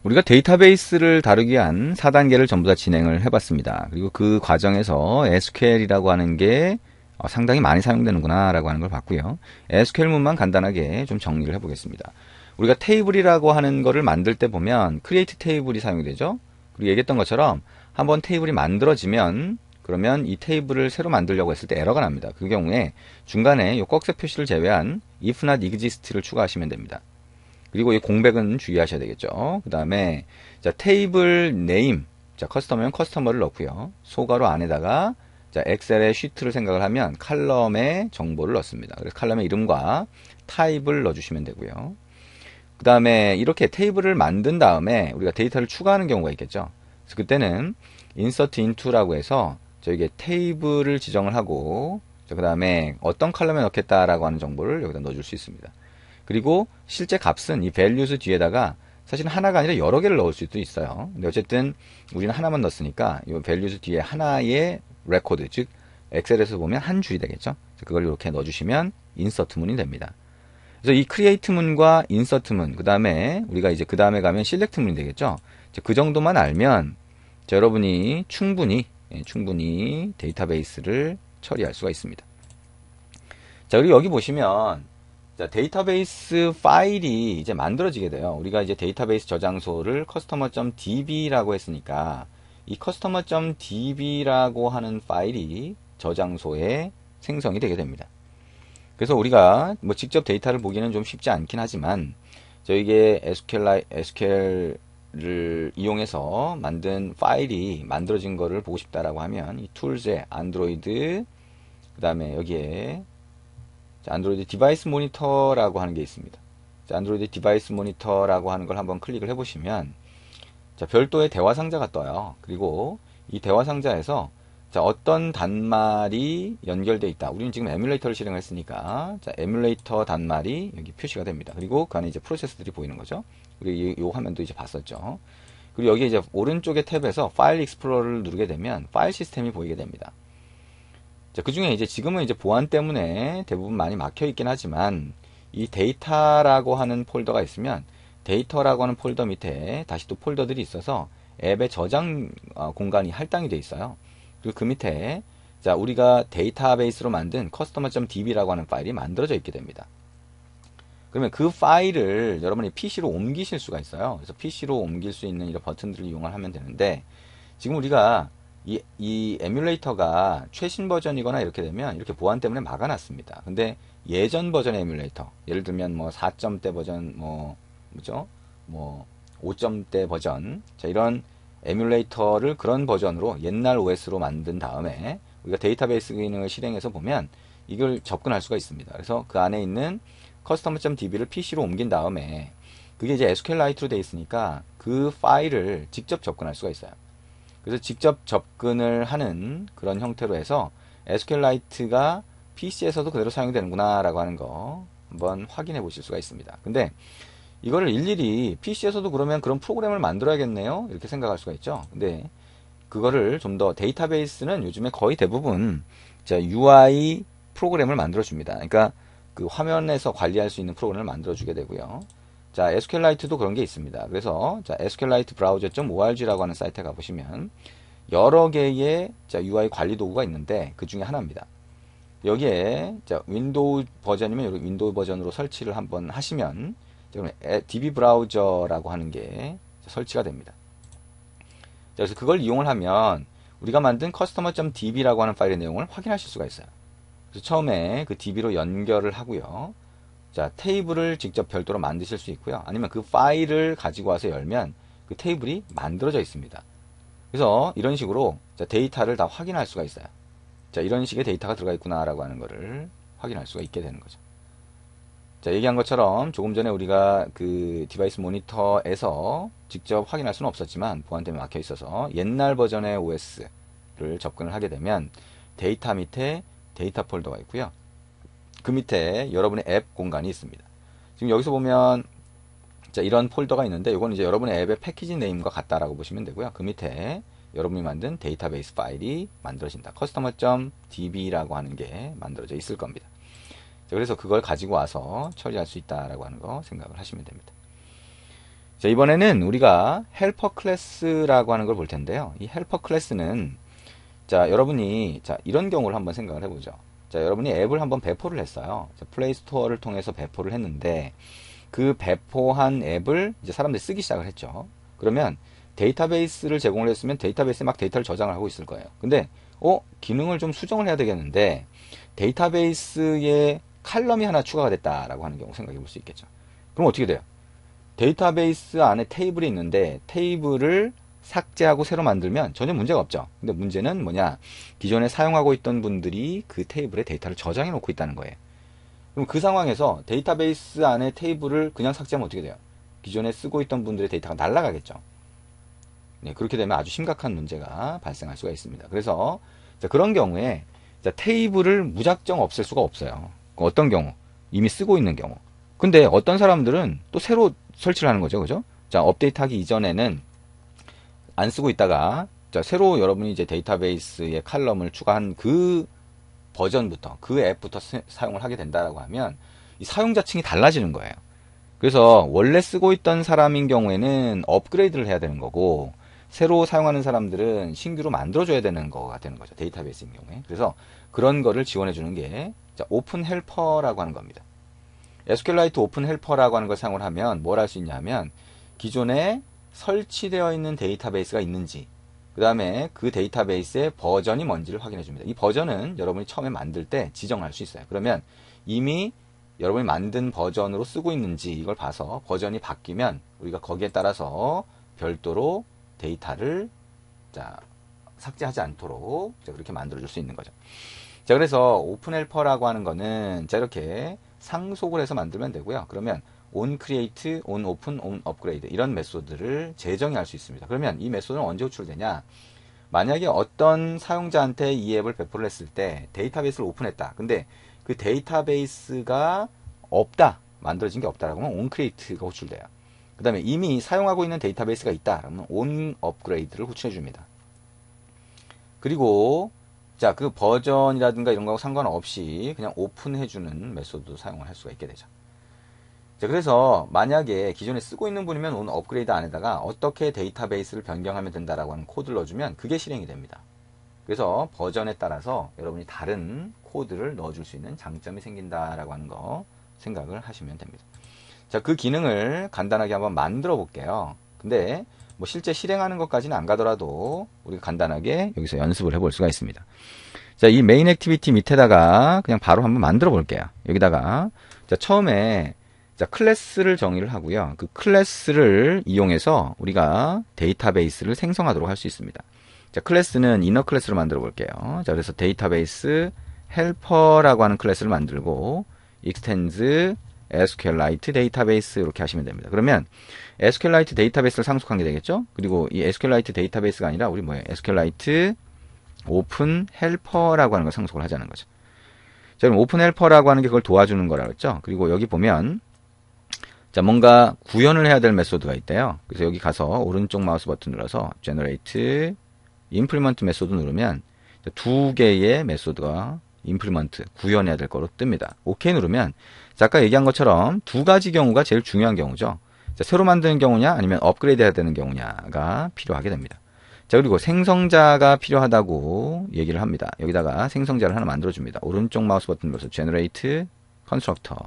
우리가 데이터베이스를 다루기 위한 4단계를 전부 다 진행을 해봤습니다. 그리고 그 과정에서 SQL이라고 하는 게 상당히 많이 사용되는구나 라고 하는 걸 봤고요. SQL문만 간단하게 좀 정리를 해보겠습니다. 우리가 테이블이라고 하는 거를 만들 때 보면 create 테이블이 사용이 되죠. 그리고 얘기했던 것처럼 한번 테이블이 만들어지면 그러면 이 테이블을 새로 만들려고 했을 때 에러가 납니다. 그 경우에 중간에 이 꺽쇠 표시를 제외한 if not exist를 추가하시면 됩니다. 그리고 이 공백은 주의하셔야 되겠죠. 그 다음에 자 테이블 네임, 자 커스터머면 커스터머를 넣고요. 소괄호 안에다가 자 엑셀의 시트를 생각을 하면 칼럼의 정보를 넣습니다. 그래서 칼럼의 이름과 타입을 넣어주시면 되고요. 그 다음에 이렇게 테이블을 만든 다음에 우리가 데이터를 추가하는 경우가 있겠죠. 그래서 그때는 insert into라고 해서 저에게 테이블을 지정을 하고 그 다음에 어떤 칼럼에 넣겠다라고 하는 정보를 여기다 넣어줄 수 있습니다. 그리고 실제 값은 이 values 뒤에다가 사실은 하나가 아니라 여러 개를 넣을 수도 있어요. 근데 어쨌든 우리는 하나만 넣었으니까 이 values 뒤에 하나의 레코드, 즉 엑셀에서 보면 한 줄이 되겠죠. 그걸 이렇게 넣어주시면 insert 문이 됩니다. 그래서 이 create 문과 insert 문, 그 다음에 우리가 이제 그 다음에 가면 select 문이 되겠죠. 그 정도만 알면 자, 여러분이 충분히 데이터베이스를 처리할 수가 있습니다. 자, 그리고 여기 보시면 자, 데이터베이스 파일이 이제 만들어지게 돼요. 우리가 이제 데이터베이스 저장소를 customer.db라고 했으니까 이 customer.db라고 하는 파일이 저장소에 생성이 되게 됩니다. 그래서 우리가 뭐 직접 데이터를 보기는 좀 쉽지 않긴 하지만 저에게 SQL을 이용해서 만든 파일이 만들어진 거를 보고 싶다라고 하면 이 툴즈에 안드로이드 그 다음에 여기에 안드로이드 디바이스 모니터라고 하는 게 있습니다. 안드로이드 디바이스 모니터라고 하는 걸 한번 클릭을 해보시면 자, 별도의 대화 상자가 떠요. 그리고 이 대화 상자에서 자, 어떤 단말이 연결되어 있다. 우리는 지금 에뮬레이터를 실행을 했으니까 자, 에뮬레이터 단말이 여기 표시가 됩니다. 그리고 그 안에 이제 프로세스들이 보이는 거죠. 그리고 이 화면도 이제 봤었죠. 그리고 여기 이제 오른쪽의 탭에서 파일 익스플로러를 누르게 되면 파일 시스템이 보이게 됩니다. 자, 그 중에 이제 지금은 이제 보안 때문에 대부분 많이 막혀 있긴 하지만 이 데이터라고 하는 폴더가 있으면 데이터라고 하는 폴더 밑에 다시 또 폴더들이 있어서 앱의 저장 공간이 할당이 되어 있어요. 그리고 그 밑에 자, 우리가 데이터베이스로 만든 customer.db라고 하는 파일이 만들어져 있게 됩니다. 그러면 그 파일을 여러분이 PC로 옮기실 수가 있어요. 그래서 PC로 옮길 수 있는 이런 버튼들을 이용을 하면 되는데 지금 우리가 이 에뮬레이터가 최신 버전이거나 이렇게 되면 이렇게 보안 때문에 막아놨습니다. 근데 예전 버전의 에뮬레이터, 예를 들면 뭐 4점대 버전, 뭐죠? 뭐 5점대 버전, 자, 이런 에뮬레이터를 그런 버전으로 옛날 OS로 만든 다음에 우리가 데이터베이스 기능을 실행해서 보면 이걸 접근할 수가 있습니다. 그래서 그 안에 있는 customer.db를 PC로 옮긴 다음에 그게 이제 SQLite로 되어 있으니까 그 파일을 직접 접근할 수가 있어요. 그래서 직접 접근을 하는 그런 형태로 해서 SQLite가 PC에서도 그대로 사용되는구나 라고 하는 거 한번 확인해 보실 수가 있습니다. 근데 이거를 일일이 PC에서도 그러면 그런 프로그램을 만들어야겠네요 이렇게 생각할 수가 있죠. 근데 그거를 좀 더 데이터베이스는 요즘에 거의 대부분 자, UI 프로그램을 만들어 줍니다. 그러니까 그 화면에서 관리할 수 있는 프로그램을 만들어 주게 되고요. 자, SQLite도 그런 게 있습니다. 그래서 자, SQLite browser.org라고 하는 사이트에 가보시면 여러 개의 자, UI 관리 도구가 있는데 그 중에 하나입니다. 여기에 자, 윈도우 버전이면 여기 윈도우 버전으로 설치를 한번 하시면 DB 브라우저라고 하는 게 설치가 됩니다. 자, 그래서 그걸 이용을 하면 우리가 만든 customer.db라고 하는 파일의 내용을 확인하실 수가 있어요. 그래서 처음에 그 DB로 연결을 하고요. 자, 테이블을 직접 별도로 만드실 수 있고요. 아니면 그 파일을 가지고 와서 열면 그 테이블이 만들어져 있습니다. 그래서 이런 식으로 자, 데이터를 다 확인할 수가 있어요. 자, 이런 식의 데이터가 들어가 있구나라고 하는 것을 확인할 수가 있게 되는 거죠. 자, 얘기한 것처럼 조금 전에 우리가 그 디바이스 모니터에서 직접 확인할 수는 없었지만 보안 때문에 막혀 있어서 옛날 버전의 OS를 접근을 하게 되면 데이터 밑에 데이터 폴더가 있고요. 그 밑에 여러분의 앱 공간이 있습니다. 지금 여기서 보면 자, 이런 폴더가 있는데 이건 이제 여러분의 앱의 패키지 네임과 같다라고 보시면 되고요. 그 밑에 여러분이 만든 데이터베이스 파일이 만들어진다. customer.db라고 하는 게 만들어져 있을 겁니다. 자, 그래서 그걸 가지고 와서 처리할 수 있다라고 하는 거 생각을 하시면 됩니다. 자, 이번에는 우리가 헬퍼 클래스라고 하는 걸 볼 텐데요. 이 헬퍼 클래스는 자, 여러분이 자, 이런 경우를 한번 생각을 해보죠. 자, 여러분이 앱을 한번 배포를 했어요. 자, 플레이 스토어를 통해서 배포를 했는데 그 배포한 앱을 이제 사람들이 쓰기 시작을 했죠. 그러면 데이터베이스를 제공을 했으면 데이터베이스에 막 데이터를 저장을 하고 있을 거예요. 근데 기능을 좀 수정을 해야 되겠는데 데이터베이스에 칼럼이 하나 추가가 됐다라고 하는 경우 생각해 볼 수 있겠죠. 그럼 어떻게 돼요? 데이터베이스 안에 테이블이 있는데 테이블을 삭제하고 새로 만들면 전혀 문제가 없죠. 근데 문제는 뭐냐? 기존에 사용하고 있던 분들이 그 테이블에 데이터를 저장해 놓고 있다는 거예요. 그럼 그 상황에서 데이터베이스 안에 테이블을 그냥 삭제하면 어떻게 돼요? 기존에 쓰고 있던 분들의 데이터가 날아가겠죠. 네, 그렇게 되면 아주 심각한 문제가 발생할 수가 있습니다. 그래서 그런 경우에 테이블을 무작정 없앨 수가 없어요. 어떤 경우? 이미 쓰고 있는 경우. 근데 어떤 사람들은 또 새로 설치를 하는 거죠. 그죠? 자, 업데이트하기 이전에는 안 쓰고 있다가 자, 새로 여러분이 이제 데이터베이스에 칼럼을 추가한 그 버전부터 그 앱부터 사용을 하게 된다라고 하면 이 사용자층이 달라지는 거예요. 그래서 원래 쓰고 있던 사람인 경우에는 업그레이드를 해야 되는 거고 새로 사용하는 사람들은 신규로 만들어줘야 되는 거가 되는 거죠. 데이터베이스인 경우에. 그래서 그런 거를 지원해 주는 게 오픈 헬퍼라고 하는 겁니다. SQLite 오픈 헬퍼라고 하는 걸 사용을 하면 뭘 할 수 있냐면 기존에 설치되어 있는 데이터베이스가 있는지 그 다음에 그 데이터베이스의 버전이 뭔지를 확인해 줍니다. 이 버전은 여러분이 처음에 만들 때 지정할 수 있어요. 그러면 이미 여러분이 만든 버전으로 쓰고 있는지 이걸 봐서 버전이 바뀌면 우리가 거기에 따라서 별도로 데이터를 자, 삭제하지 않도록 그렇게 만들어 줄 수 있는 거죠. 자, 그래서 오픈 헬퍼라고 하는 거는 자, 이렇게 상속을 해서 만들면 되고요. 그러면 on create, on open, on upgrade 이런 메소드를 재정의할 수 있습니다. 그러면 이 메소드는 언제 호출되냐? 만약에 어떤 사용자한테 이 앱을 배포를 했을 때 데이터베이스를 오픈했다. 근데 그 데이터베이스가 없다. 만들어진 게 없다라고 하면 on create가 호출돼요. 그 다음에 이미 사용하고 있는 데이터베이스가 있다. 그러면 on upgrade를 호출해 줍니다. 그리고 자, 그 버전이라든가 이런 거하고 상관없이 그냥 오픈해주는 메소드도 사용을 할 수가 있게 되죠. 자, 그래서 만약에 기존에 쓰고 있는 분이면 오늘 업그레이드 안에다가 어떻게 데이터베이스를 변경하면 된다라고 하는 코드를 넣어주면 그게 실행이 됩니다. 그래서 버전에 따라서 여러분이 다른 코드를 넣어줄 수 있는 장점이 생긴다라고 하는 거 생각을 하시면 됩니다. 자, 그 기능을 간단하게 한번 만들어 볼게요. 근데 뭐 실제 실행하는 것까지는 안 가더라도 우리가 간단하게 여기서 연습을 해볼 수가 있습니다. 자, 이 메인 액티비티 밑에다가 그냥 바로 한번 만들어 볼게요. 여기다가 자, 처음에 자, 클래스를 정의를 하고요. 그 클래스를 이용해서 우리가 데이터베이스를 생성하도록 할 수 있습니다. 자, 클래스는 이너 클래스를 만들어 볼게요. 자, 그래서 데이터베이스 헬퍼라고 하는 클래스를 만들고 extends SQLite 데이터베이스 이렇게 하시면 됩니다. 그러면 SQLite 데이터베이스를 상속한 게 되겠죠? 그리고 이 SQLite 데이터베이스가 아니라 우리 뭐예요? SQLite 오픈 헬퍼라고 하는 걸 상속을 하자는 거죠. 자, 그럼 오픈 헬퍼라고 하는 게 그걸 도와주는 거라고 했죠? 그리고 여기 보면 자, 뭔가 구현을 해야 될 메소드가 있대요. 그래서 여기 가서 오른쪽 마우스 버튼 눌러서 generate implement 메소드 누르면 두 개의 메소드가 implement 구현해야 될 거로 뜹니다. OK 누르면 자, 아까 얘기한 것처럼 두 가지 경우가 제일 중요한 경우죠. 자, 새로 만드는 경우냐 아니면 업그레이드 해야 되는 경우냐가 필요하게 됩니다. 자, 그리고 생성자가 필요하다고 얘기를 합니다. 여기다가 생성자를 하나 만들어 줍니다. 오른쪽 마우스 버튼 눌러서 generate constructor.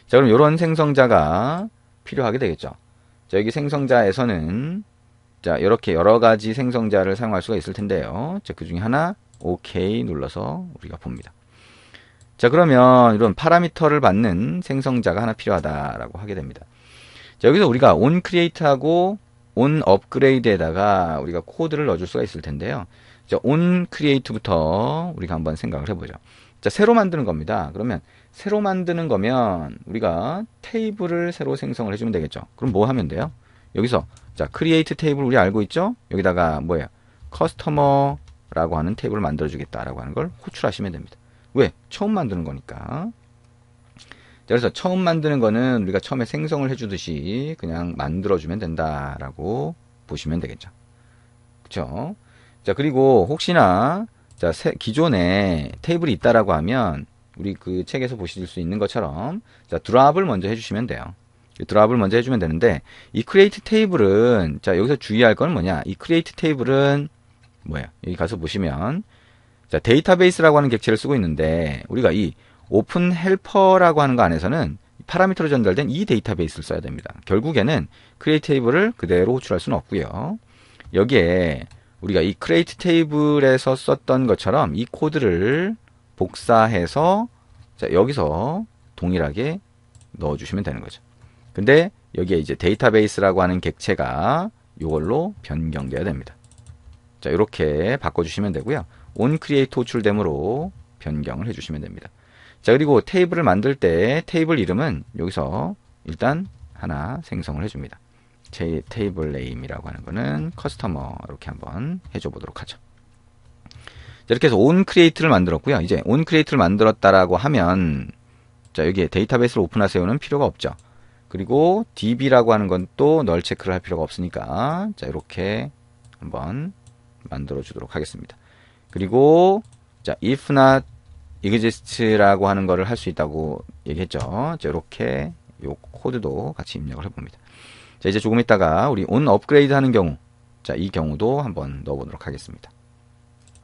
자, 그럼 이런 생성자가 필요하게 되겠죠. 자, 여기 생성자에서는 자, 이렇게 여러 가지 생성자를 사용할 수가 있을 텐데요. 자, 그 중에 하나 OK 눌러서 우리가 봅니다. 자, 그러면 이런 파라미터를 받는 생성자가 하나 필요하다라고 하게 됩니다. 자, 여기서 우리가 on create하고 on upgrade에다가 우리가 코드를 넣어줄 수가 있을 텐데요. 자, on create부터 우리가 한번 생각을 해보죠. 자, 새로 만드는 겁니다. 그러면 새로 만드는 거면 우리가 테이블을 새로 생성을 해주면 되겠죠. 그럼 뭐 하면 돼요? 여기서 자, create 테이블 우리 알고 있죠? 여기다가 뭐예요? customer라고 하는 테이블을 만들어 주겠다라고 하는 걸 호출하시면 됩니다. 왜? 처음 만드는 거니까. 자, 그래서 처음 만드는 거는 우리가 처음에 생성을 해주듯이 그냥 만들어주면 된다라고 보시면 되겠죠. 그쵸? 자, 그리고 혹시나 자, 기존에 테이블이 있다라고 하면 우리 그 책에서 보실 수 있는 것처럼 자, 드랍을 먼저 해주시면 돼요. 드랍을 먼저 해주면 되는데, 이 create table은, 자, 여기서 주의할 건 뭐냐? 이 create table은 뭐예요? 여기 가서 보시면, 자, 데이터베이스라고 하는 객체를 쓰고 있는데, 우리가 이 오픈 헬퍼라고 하는 거 안에서는 파라미터로 전달된 이 데이터베이스를 써야 됩니다. 결국에는 create table을 그대로 호출할 수는 없고요. 여기에 우리가 이 create table에서 썼던 것처럼 이 코드를 복사해서, 자, 여기서 동일하게 넣어주시면 되는 거죠. 근데 여기에 이제 데이터베이스라고 하는 객체가 이걸로 변경돼야 됩니다. 자, 이렇게 바꿔주시면 되고요. onCreate 호출됨으로 변경을 해주시면 됩니다. 자, 그리고 테이블을 만들 때 테이블 이름은 여기서 일단 하나 생성을 해줍니다. 제 테이블 네임이라고 하는 거는 커스터머 이렇게 한번 해줘 보도록 하죠. 자, 이렇게 해서 onCreate를 만들었고요. 이제 onCreate를 만들었다라고 하면, 자, 여기에 데이터베이스를 오픈하세요는 필요가 없죠. 그리고 db라고 하는 건 또 널 체크를 할 필요가 없으니까, 자, 이렇게 한번 만들어 주도록 하겠습니다. 그리고, 자, if not exist라고 하는 거를 할 수 있다고 얘기했죠. 자, 이렇게 요 코드도 같이 입력을 해봅니다. 자, 이제 조금 있다가 우리 on 업그레이드 하는 경우, 자, 이 경우도 한번 넣어보도록 하겠습니다.